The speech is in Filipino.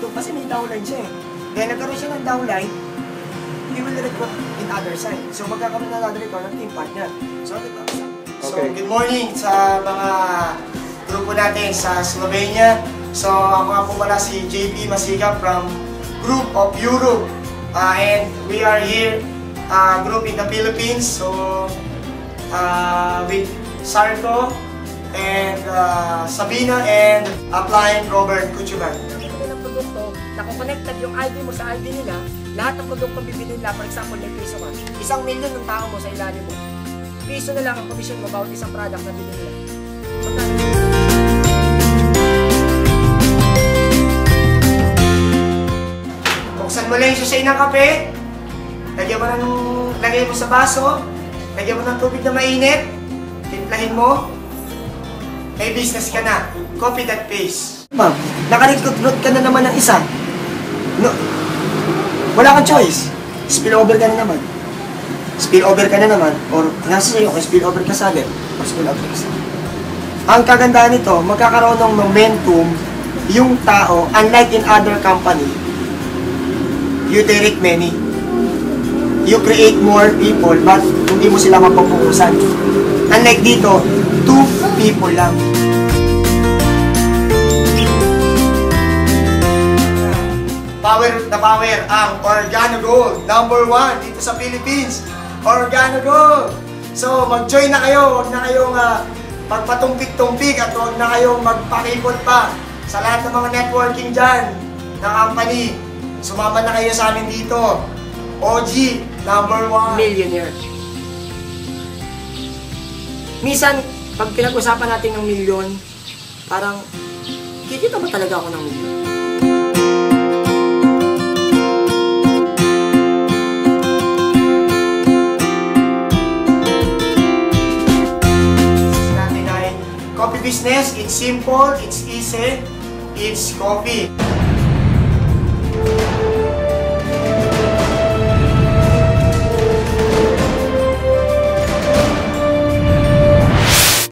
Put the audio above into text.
YouTube kasi may downline siya eh. Dahil nagkaroon siya ng downline, he will recruit in other side. So magkakaroon na natin ito ng team partner. So good morning sa mga grupo natin sa Slovenia. So ako nga po pala si JP Masiga from Group of Europe. And we are here, group in the Philippines. So with Sarko and Sabina and Upline Robert Kuchugan. Ng produkto, nakakonected yung ID mo sa ID nila, lahat ng produktong bibili nila, for example, may piso ka, 1 million ng tao mo sa ilalim mo. Piso na lang ang commission mo bawat isang product na bibili nila. Buksan mo lang yung sachet ng kape, lagyan mo sa baso, lagyan mo ng tubig na mainit, timplahin mo, may business ka na. Coffee that pays. Ma'am, naka-recruit ka na naman ng isa. No, wala kang choice. Spillover ka na naman. Spillover ka na naman. Or nasa sa'yo, kung spillover ka sa akin, or spillover ka sa akin. Ang kagandahan nito, magkakaroon ng momentum yung tao, unlike in other company, you direct many. You create more people, but hindi mo sila mapapukusan. Unlike dito, 2 people lang. Power na power ang Organo Gold, #1 dito sa Philippines. Organo Gold! So, mag-join na kayo, huwag na kayong magpatumpik-tumpik at huwag na kayong magpakipot pa sa lahat ng mga networking dyan na company. Sumama na kayo sa amin dito. OG, #1. Millionaire. Minsan, pag pinag-usapan natin ng milyon, parang, kikita ba talaga ako ng milyon? Coffee business, it's simple, it's easy, it's coffee.